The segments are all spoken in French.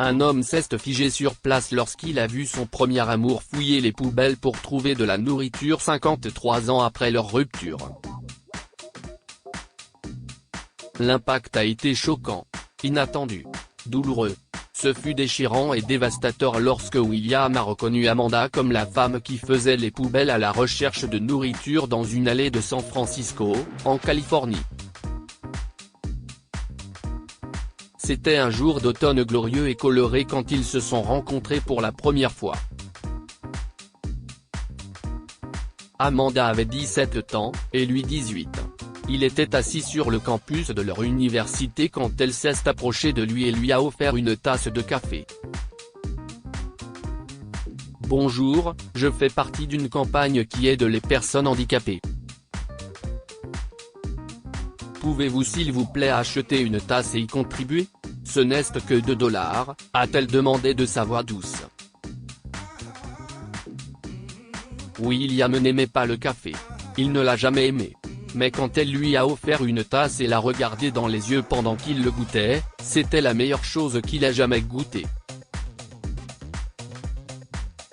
Un homme s'est figé sur place lorsqu'il a vu son premier amour fouiller les poubelles pour trouver de la nourriture 53 ans après leur rupture. L'impact a été choquant, inattendu, douloureux. Ce fut déchirant et dévastateur lorsque William a reconnu Amanda comme la femme qui faisait les poubelles à la recherche de nourriture dans une allée de San Francisco, en Californie. C'était un jour d'automne glorieux et coloré quand ils se sont rencontrés pour la première fois. Amanda avait 17 ans, et lui 18. Il était assis sur le campus de leur université quand elle s'est approchée de lui et lui a offert une tasse de café. « Bonjour, je fais partie d'une campagne qui aide les personnes handicapées. Pouvez-vous s'il vous plaît acheter une tasse et y contribuer ? Ce n'est que $2, a-t-elle demandé de sa voix douce. William n'aimait pas le café. Il ne l'a jamais aimé. Mais quand elle lui a offert une tasse et l'a regardé dans les yeux pendant qu'il le goûtait, c'était la meilleure chose qu'il a jamais goûtée.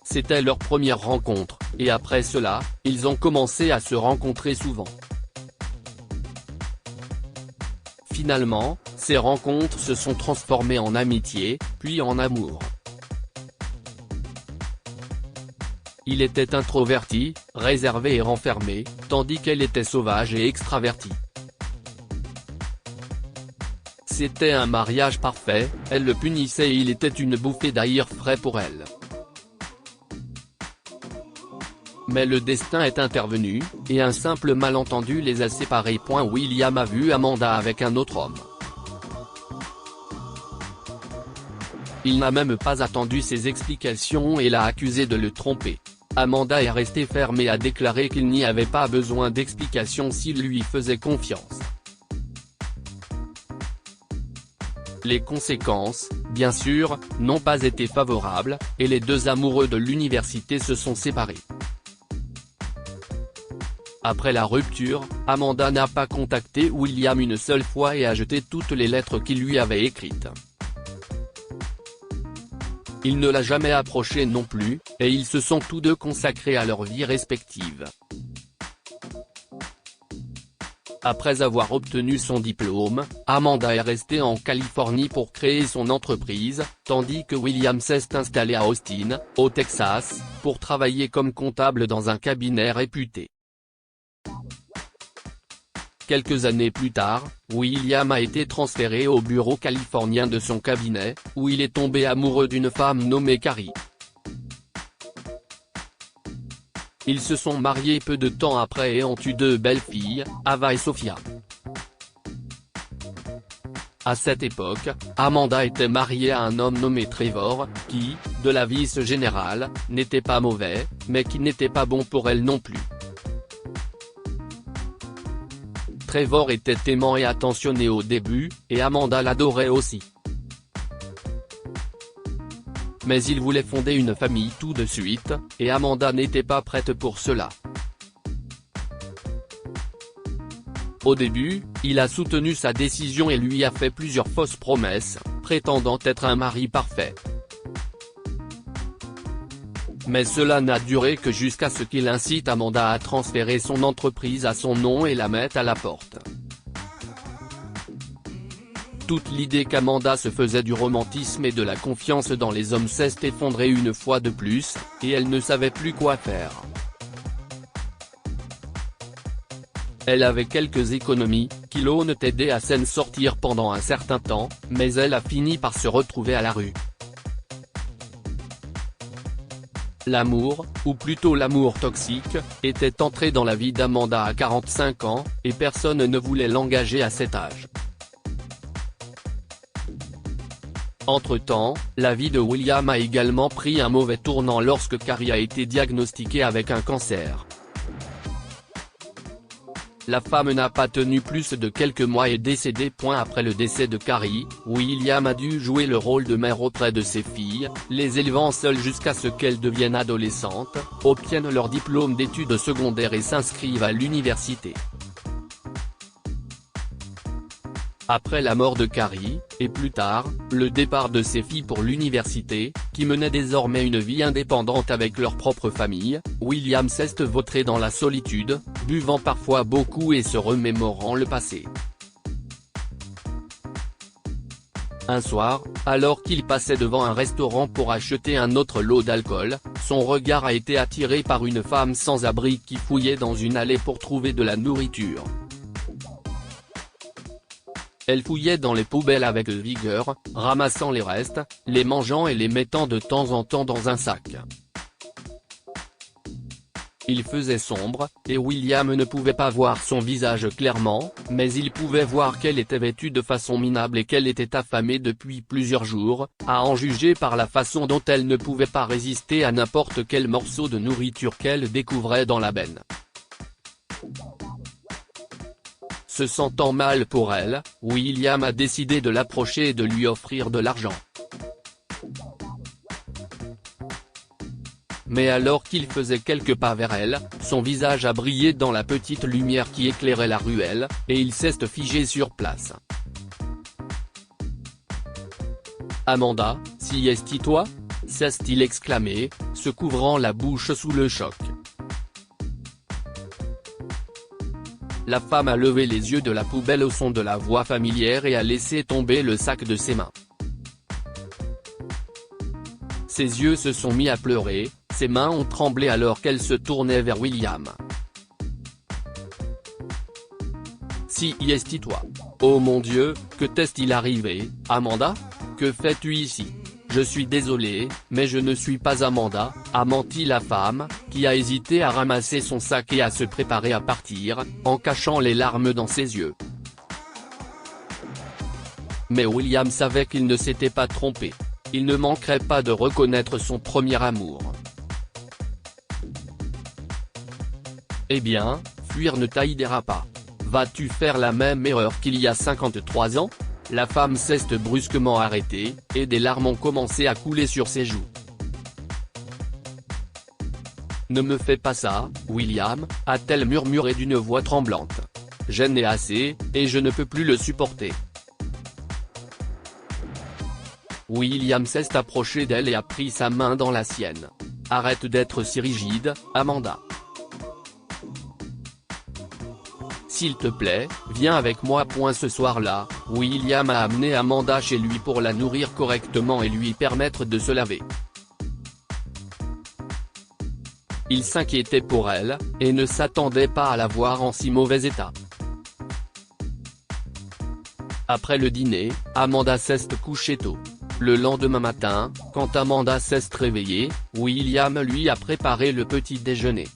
C'était leur première rencontre, et après cela, ils ont commencé à se rencontrer souvent. Finalement, ces rencontres se sont transformées en amitié, puis en amour. Il était introverti, réservé et renfermé, tandis qu'elle était sauvage et extravertie. C'était un mariage parfait, elle le punissait et il était une bouffée d'air frais pour elle. Mais le destin est intervenu, et un simple malentendu les a séparés. William a vu Amanda avec un autre homme. Il n'a même pas attendu ses explications et l'a accusé de le tromper. Amanda est restée ferme et a déclaré qu'il n'y avait pas besoin d'explications s'il lui faisait confiance. Les conséquences, bien sûr, n'ont pas été favorables, et les deux amoureux de l'université se sont séparés. Après la rupture, Amanda n'a pas contacté William une seule fois et a jeté toutes les lettres qu'il lui avait écrites. Il ne l'a jamais approché non plus, et ils se sont tous deux consacrés à leur vie respective. Après avoir obtenu son diplôme, Amanda est restée en Californie pour créer son entreprise, tandis que William s'est installé à Austin, au Texas, pour travailler comme comptable dans un cabinet réputé. Quelques années plus tard, William a été transféré au bureau californien de son cabinet, où il est tombé amoureux d'une femme nommée Carrie. Ils se sont mariés peu de temps après et ont eu deux belles filles, Ava et Sophia. À cette époque, Amanda était mariée à un homme nommé Trevor, qui, de l'avis général, n'était pas mauvais, mais qui n'était pas bon pour elle non plus. Trevor était aimant et attentionné au début, et Amanda l'adorait aussi. Mais il voulait fonder une famille tout de suite, et Amanda n'était pas prête pour cela. Au début, il a soutenu sa décision et lui a fait plusieurs fausses promesses, prétendant être un mari parfait. Mais cela n'a duré que jusqu'à ce qu'il incite Amanda à transférer son entreprise à son nom et la mette à la porte. Toute l'idée qu'Amanda se faisait du romantisme et de la confiance dans les hommes s'est effondrée une fois de plus, et elle ne savait plus quoi faire. Elle avait quelques économies, qui l'ont aidé à s'en sortir pendant un certain temps, mais elle a fini par se retrouver à la rue. L'amour, ou plutôt l'amour toxique, était entré dans la vie d'Amanda à 45 ans, et personne ne voulait l'engager à cet âge. Entre-temps, la vie de William a également pris un mauvais tournant lorsque Carrie a été diagnostiquée avec un cancer. La femme n'a pas tenu plus de quelques mois et est décédée. Après le décès de Carrie, William a dû jouer le rôle de mère auprès de ses filles, les élevant seules jusqu'à ce qu'elles deviennent adolescentes, obtiennent leur diplôme d'études secondaires et s'inscrivent à l'université. Après la mort de Carrie, et plus tard, le départ de ses filles pour l'université, qui menaient désormais une vie indépendante avec leur propre famille, William s'est vautré dans la solitude, buvant parfois beaucoup et se remémorant le passé. Un soir, alors qu'il passait devant un restaurant pour acheter un autre lot d'alcool, son regard a été attiré par une femme sans abri qui fouillait dans une allée pour trouver de la nourriture. Elle fouillait dans les poubelles avec vigueur, ramassant les restes, les mangeant et les mettant de temps en temps dans un sac. Il faisait sombre, et William ne pouvait pas voir son visage clairement, mais il pouvait voir qu'elle était vêtue de façon minable et qu'elle était affamée depuis plusieurs jours, à en juger par la façon dont elle ne pouvait pas résister à n'importe quel morceau de nourriture qu'elle découvrait dans la benne. Se sentant mal pour elle, William a décidé de l'approcher et de lui offrir de l'argent. Mais alors qu'il faisait quelques pas vers elle, son visage a brillé dans la petite lumière qui éclairait la ruelle, et il s'est figé sur place. « Amanda, si est-ce toi ?» s'est-il exclamé, se couvrant la bouche sous le choc. La femme a levé les yeux de la poubelle au son de la voix familière et a laissé tomber le sac de ses mains. Ses yeux se sont mis à pleurer, ses mains ont tremblé alors qu'elle se tournait vers William. « Si est-ce toi ? Oh mon Dieu, que t'est-il arrivé, Amanda ? Que fais-tu ici ? Je suis désolé, mais je ne suis pas Amanda », a menti la femme, qui a hésité à ramasser son sac et à se préparer à partir, en cachant les larmes dans ses yeux. Mais William savait qu'il ne s'était pas trompé. Il ne manquerait pas de reconnaître son premier amour. Eh bien, fuir ne t'aidera pas. Vas-tu faire la même erreur qu'il y a 53 ans ? La femme s'est brusquement arrêtée, et des larmes ont commencé à couler sur ses joues. « Ne me fais pas ça, William », a-t-elle murmuré d'une voix tremblante. « J'en ai assez, et je ne peux plus le supporter. » William s'est approché d'elle et a pris sa main dans la sienne. « Arrête d'être si rigide, Amanda. S'il te plaît, viens avec moi. » Ce soir-là, William a amené Amanda chez lui pour la nourrir correctement et lui permettre de se laver. Il s'inquiétait pour elle, et ne s'attendait pas à la voir en si mauvais état. Après le dîner, Amanda s'est couchée tôt. Le lendemain matin, quand Amanda s'est réveillée, William lui a préparé le petit déjeuner.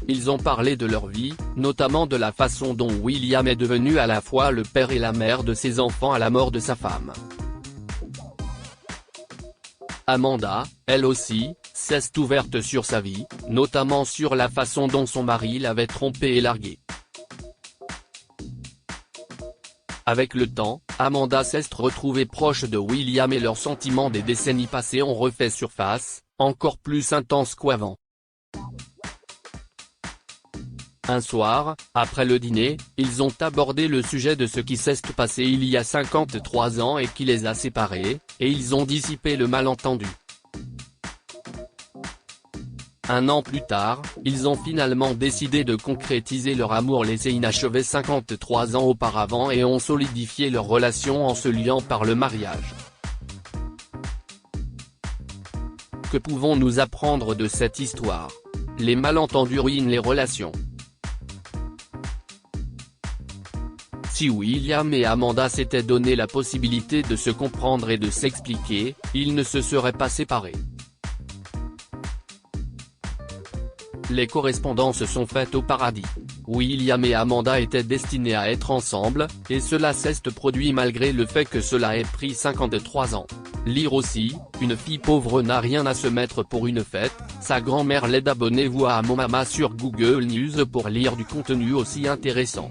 Ils ont parlé de leur vie, notamment de la façon dont William est devenu à la fois le père et la mère de ses enfants à la mort de sa femme. Amanda, elle aussi, s'est ouverte sur sa vie, notamment sur la façon dont son mari l'avait trompée et larguée. Avec le temps, Amanda s'est retrouvée proche de William et leurs sentiments des décennies passées ont refait surface, encore plus intenses qu'avant. Un soir, après le dîner, ils ont abordé le sujet de ce qui s'est passé il y a 53 ans et qui les a séparés, et ils ont dissipé le malentendu. Un an plus tard, ils ont finalement décidé de concrétiser leur amour laissé inachevé 53 ans auparavant et ont solidifié leur relation en se liant par le mariage. Que pouvons-nous apprendre de cette histoire ? Les malentendus ruinent les relations. Si William et Amanda s'étaient donné la possibilité de se comprendre et de s'expliquer, ils ne se seraient pas séparés. Les correspondances se sont faites au paradis. William et Amanda étaient destinés à être ensemble, et cela s'est produit malgré le fait que cela ait pris 53 ans. Lire aussi, une fille pauvre n'a rien à se mettre pour une fête, sa grand-mère l'aide. Abonnez-vous à Mon Mama sur Google News pour lire du contenu aussi intéressant.